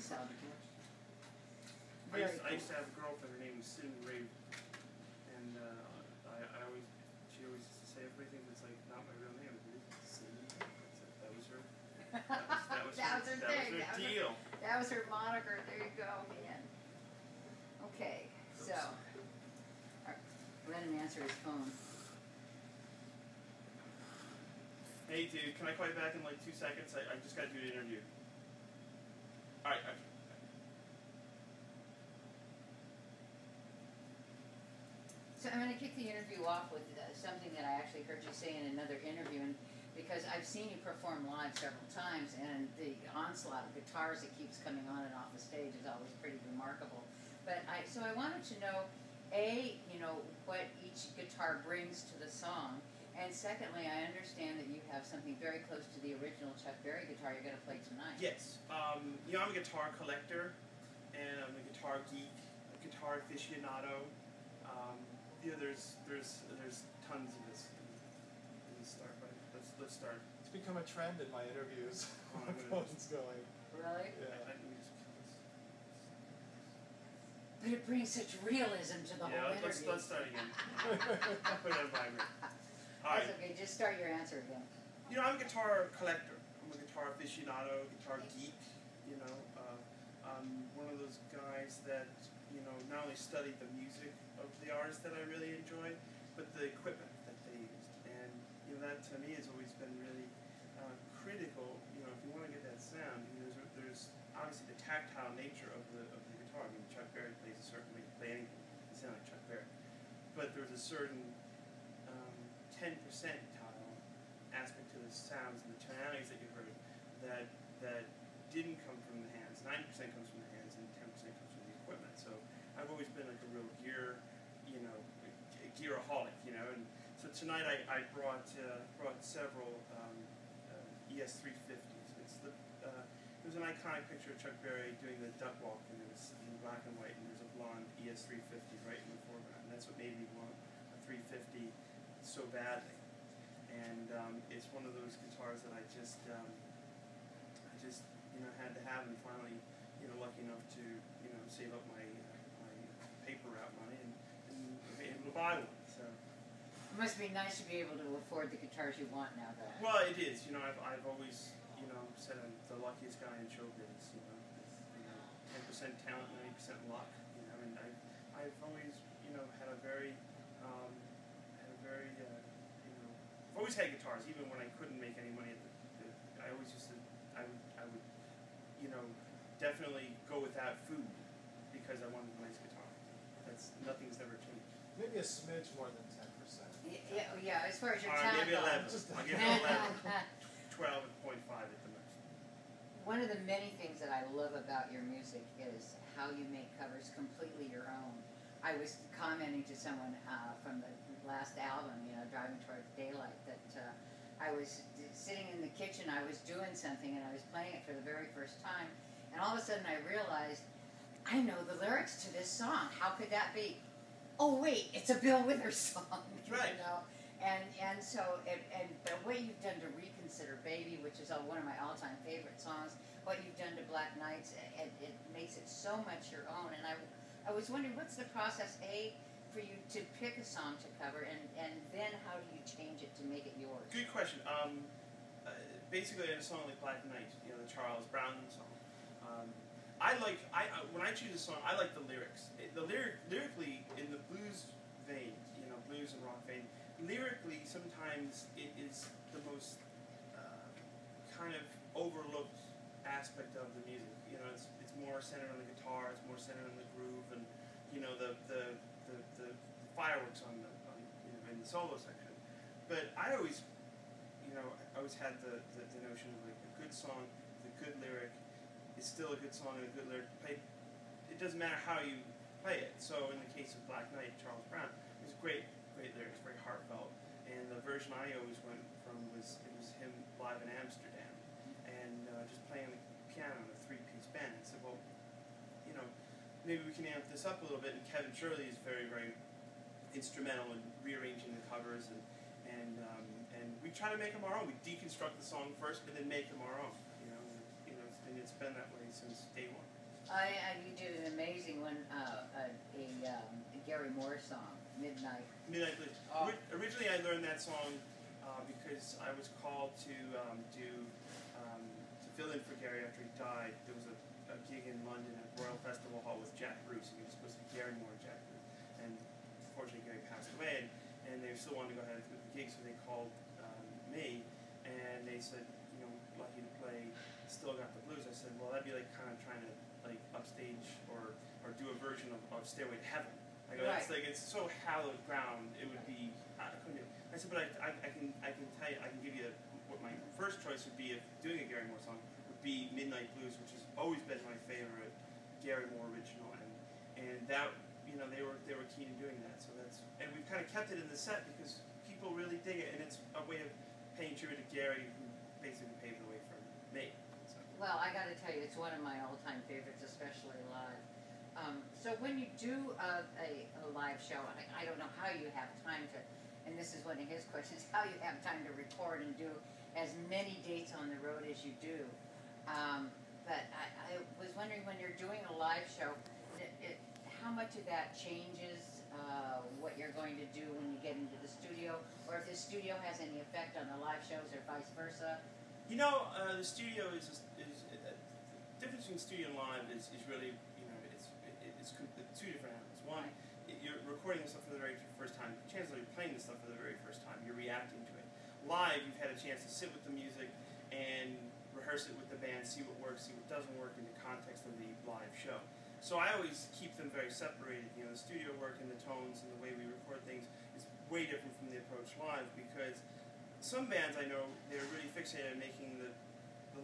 sounded good. I used to have a girlfriend, her name was Cindy Ray, and she always used to say everything that's like not my real name. Cindy. That was her. That was her deal. That was her moniker. There you go, man. Okay, so let him answer his phone. Hey, dude, can I call you back in like 2 seconds? I just got to do an interview. All right. So I'm going to kick the interview off with something that I actually heard you say in another interview, and because I've seen you perform live several times, and the onslaught of guitars that keeps coming on and off the stage is always pretty remarkable. But so I wanted to know, what each guitar brings to the song, and secondly, I understand that you have something very close to the original Chuck Berry guitar you're going to play tonight. Yes. I'm a guitar collector, and I'm a guitar geek, a guitar aficionado. There's tons of this. Let's start. Let's start. It's become a trend in my interviews. My phone's going. Really? Yeah. But it brings such realism to the whole interview. Let's start again. I'll put it on vibrate. All right. That's okay. Just start your answer again. I'm a guitar collector. I'm a guitar aficionado, guitar geek. I'm one of those guys that not only studied the music of the artists that I really enjoy, but the equipment that they used. And that to me has always been really critical. If you want to get that sound, there's obviously the tactile nature of the guitar. I mean, Chuck Berry plays a certain way. You play anything, you sound like Chuck Berry. But there's a certain 10% tile aspect to the sounds and the tonalities that you heard that didn't come from the hands. 90% comes from the hands and 10% comes from the equipment. So I've always been like a real gearaholic, And so tonight I brought several ES350s. It was an iconic picture of Chuck Berry doing the duck walk, and it was in black and white, and there's a blonde ES350 right in the foreground. And that's what made me want a 350 so badly. And it's one of those guitars that I just had to have, and finally, lucky enough to save up my paper route money and be able to buy one. So it must be nice to be able to afford the guitars you want now, though. Well, it is. I've always said I'm the luckiest guy in showbiz. 10% talent, 90% luck. And I've always had a very I've always had guitars, even when I couldn't make any money. I always I would definitely go without food because I wanted a nice guitar. Nothing's never changed. Maybe a smidge more than 10%. Yeah. As far as your talent. I'll give you 11. I'll give you 11. 12.5 at the most. One of the many things that I love about your music is how you make covers completely your own. I was commenting to someone from the last album, Driving Towards Daylight, that I was sitting in the kitchen, I was doing something, and I was playing it for the very first time, and all of a sudden I realized, I know the lyrics to this song. How could that be? Oh wait, it's a Bill Withers song. Right. And so but what you've done to Reconsider Baby, which is one of my all-time favorite songs, what you've done to Black Nights, it makes it so much your own. And I was wondering, what's the process, for you to pick a song to cover, and then how do you change it to make it yours? Good question. Basically, a song like Black Night, the Charles Brown song. When I choose a song, I like the lyrics. Lyrically, in the blues vein, blues and rock vein, lyrically sometimes it is the most kind of overlooked aspect of the music. It's more centered on the guitar, it's more centered on the groove, and the fireworks in the solo section. But I always had the notion of like a good song, the good lyric is still a good song and a good lyric. It doesn't matter how you play it. So in the case of Black Knight, Charles Brown, it was great lyrics, very heartfelt. And the version I always went from was him live in Amsterdam, and just playing the piano in a 3-piece band. I said, well, maybe we can amp this up a little bit. And Kevin Shirley is very, very instrumental in rearranging the covers, and we try to make them our own. We deconstruct the song first, and then make them our own. And it's been that way since day one. You did an amazing one, a Gary Moore song, Midnight. Midnight Blues. Oh. Originally, I learned that song because I was called to fill in for Gary after he died. There was a gig in London at Royal Festival Hall with Jack Bruce. He was supposed to be Gary Moore and Jack Bruce, and unfortunately Gary passed away. And they still wanted to go ahead with the gig, so they called me, and they said, you know, we'd like you to play Still Got the Blues. I said, well, that'd be like kind of trying to like upstage or do a version of Stairway to Heaven. I go, Right. it's like it's so hallowed ground. It would be. I couldn't do it. I said, but I can tell you, I can give you what my first choice would be if doing a Gary Moore song would be Midnight Blues, which has always been my favorite Gary Moore original, and that, you know, they were keen to doing that. So that's, and we've kind of kept it in the set because people really dig it, and it's a way of paying tribute to Gary, who basically paved the way for me. So. Well, I got to tell you, it's one of my all-time favorites, especially live. So when you do a live show, I don't know how you have time to, and this is one of his questions, how you have time to record and do as many dates on the road as you do. But I was wondering, when you're doing a live show, how much of that changes what you're going to do when you get into the studio, or if the studio has any effect on the live shows or vice versa? You know, the studio is the difference between studio and live is really, you know, it's two different animals. One, you're recording this stuff for the very first time. Chances are you're playing this stuff for the very first time. You're reacting to it. Live, you've had a chance to sit with the music and rehearse it with the band, see what works, see what doesn't work in the context of the live show. So I always keep them very separated. You know, the studio work and the tones and the way we record things is way different from the approach live, because some bands I know, they're really fixated on making the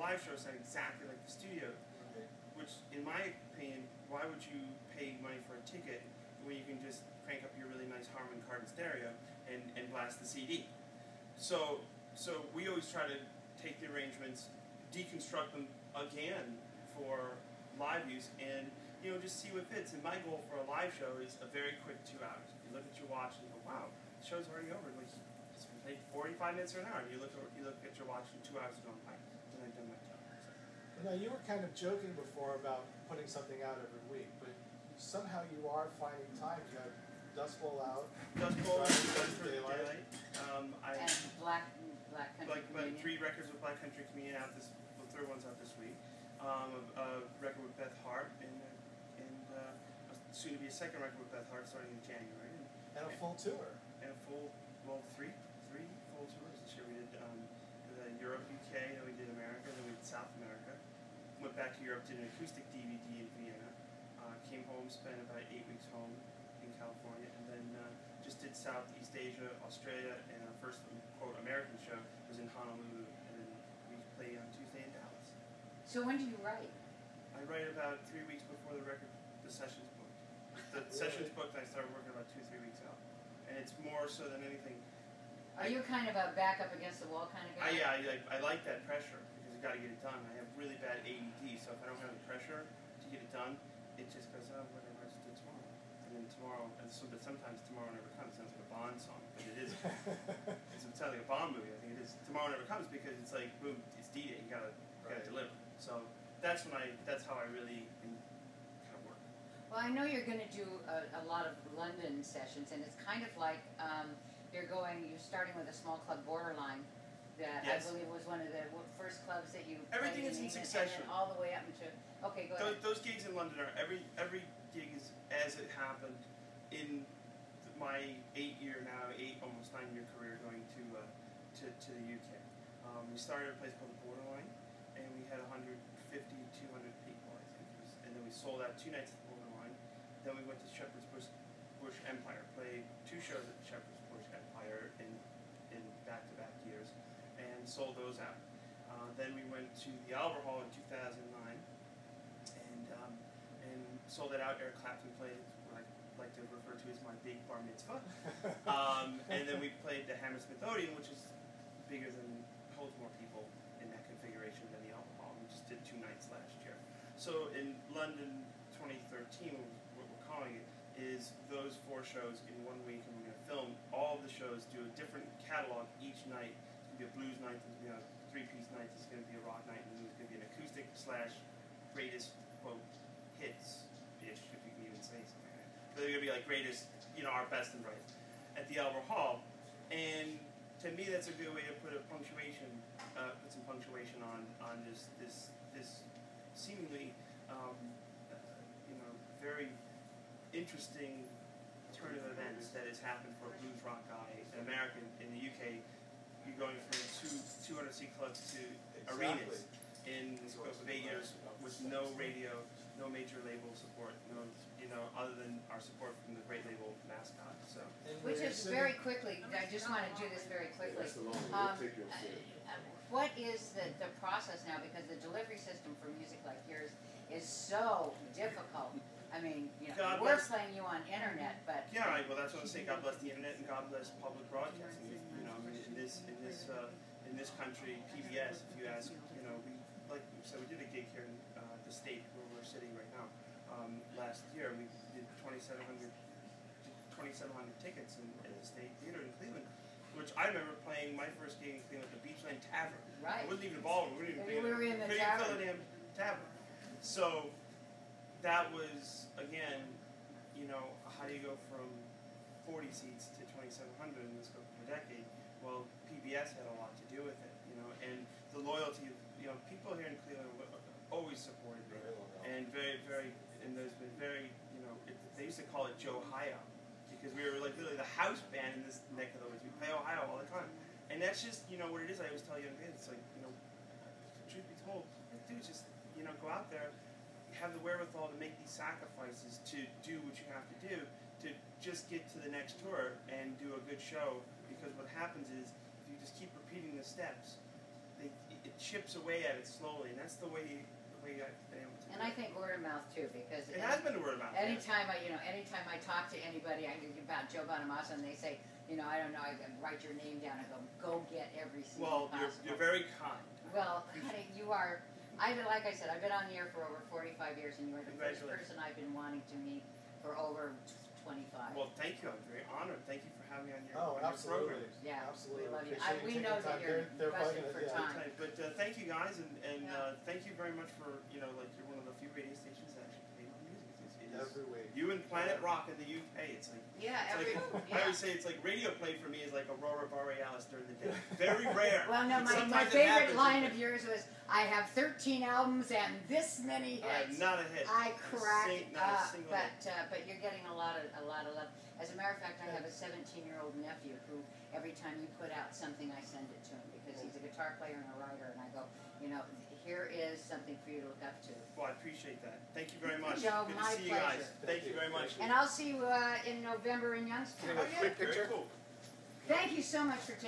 live show sound exactly like the studio, which, in my opinion, why would you pay money for a ticket when you can just crank up your really nice Harman Kardon stereo and blast the CD? So we always try to take the arrangements, deconstruct them again for live use, and, you know, just see what fits. And my goal for a live show is a very quick 2 hours. You look at your watch and you go, wow, the show's already over. Like, it's been like 45 minutes or an hour. You look at your watch and 2 hours are going by, and I've done my job. So. Now, you were kind of joking before about putting something out every week, but somehow you are finding time. You have Dust Bowl out. Dust Bowl, Dust for Daylight. And Black Country Communion. 3 records with Black Country Communion out the third one's out this week. A record with Beth Hart, and soon to be a second record with Beth Hart starting in January. And a full tour. And a full, well, three full tours this year. We did Europe, UK, then we did America, then we did South America. Went back to Europe, did an acoustic DVD in Vienna. Came home, spent about 8 weeks home in California, and then just did Southeast Asia, Australia, and our first, quote, American show was in Honolulu, and then we played on Tuesday in Dallas. So when do you write? I write about 3 weeks before the session's booked. The session's booked, I started working about 2-3 weeks out. And it's more so than anything. Are you kind of a back up against the wall kind of guy? I like that pressure, because you got to get it done. I have really bad ADD, so if I don't have the pressure to get it done, it just goes, oh, whatever, I'll just do it tomorrow. And then tomorrow, and so that sometimes tomorrow never comes. It sounds like a Bond song, but it isn't. It sounds like a Bond movie. I think it is. Tomorrow never comes, because it's like, boom, it's D-Day. You gotta deliver. So that's how I really kind of work. Well, I know you're going to do a lot of London sessions, and it's kind of like you're starting with a small club, Borderline, that Yes. I believe was one of the first clubs that you Everything played is in England, succession. and then all the way up into, okay, go ahead. Those gigs in London are every gig is as it happened in my 8-year now, almost 9-year career going to the UK. We started at a place called the Borderline, and we had 150, 200 people, I think. And then we sold out 2 nights at the Borderline. Then we went to Shepherd's Bush Empire, played 2 shows at the Shepherd's Bush Empire in back-to-back years, and sold those out. Then we went to the Albert Hall in 2009, and sold it out. Eric Clapton played what I like to refer to as my big bar mitzvah. And then we played the Hammersmith Odeon, which is bigger than, holds more people in that configuration than the Albert Hall. We just did 2 nights last year. So in London 2013, what we're calling it, is those 4 shows in 1 week, and we're going to film all of the shows, do a different catalog each night. It's going to be a blues night, there's going to be a 3-piece night, there's going to be a rock night, and then there's going to be an acoustic / greatest, quote, like greatest, our best and brightest at the Albert Hall, and to me that's a good way to put some punctuation on this seemingly very interesting turn of events that has happened for a blues rock guy, an American in the UK. You're going from 200-seat clubs to arenas in the scope of 8 years with no radio, no major label support, other than our support from the great label Mascot. So, which is very quickly. I just want to do this very quickly. What is the process now? Because the delivery system for music like yours is so difficult. I mean, we're playing you on internet, but well, that's what I say. God bless the internet and God bless public broadcasting. In this country, PBS. If you ask, we did a gig here in the state where we're sitting right now. Last year, we did 2,700 tickets in the State Theater in Cleveland, which I remember playing my first gig in Cleveland at the Beachland Tavern. Right. It wasn't even a ballroom. We were in the tavern. Fill the damn tavern. So that was, again, how do you go from 40 seats to 2,700 in the scope of a decade? Well, PBS had a lot to do with it, and the loyalty of, people here in Cleveland always supported me, and and there's been they used to call it Joe Ohio, because we were like literally the house band in this neck of the woods. We play Ohio all the time, and that's just, what it is. I always tell young kids, it's like, truth be told, dude, just, go out there, have the wherewithal to make these sacrifices to do what you have to do to just get to the next tour and do a good show, because what happens is if you just keep repeating the steps, it chips away at it slowly, and that's the way I've been able to do it. And I think word of mouth too, because it has been word of mouth. Anytime I talk to anybody about Joe Bonamassa and they say, I don't know, I write your name down and go get every CD possible. You're very kind. Well, honey, you are. Like I said, I've been on the air for over 45 years, and you are the first person I've been wanting to meet for over 25. Well, thank you. I'm very honored. Thank you for having me on your absolutely. program. Yeah, absolutely. We love you. We Taking know that time. you're busting for time. But thank you guys, and thank you very much for, you're one of the few radio stations that actually play my music. Every week. You and Planet Rock in the UK, it's like... I always say it's like radio play for me is like Aurora Borealis during the day. Very rare. Well, no, my favorite line of yours was, I have 13 albums and this many hits. Not a hit. I cracked up, hit. But you're getting a lot of love. As a matter of fact, I have a 17-year-old nephew who, every time you put out something, I send it to him, because he's a guitar player and a writer, and I go, here is something for you to look up to. Well, I appreciate that. Thank you very much. Joe, Good my to see you pleasure. guys. Thank you very much. And I'll see you in November in Youngstown. Quick picture. Very cool. Thank you so much for taking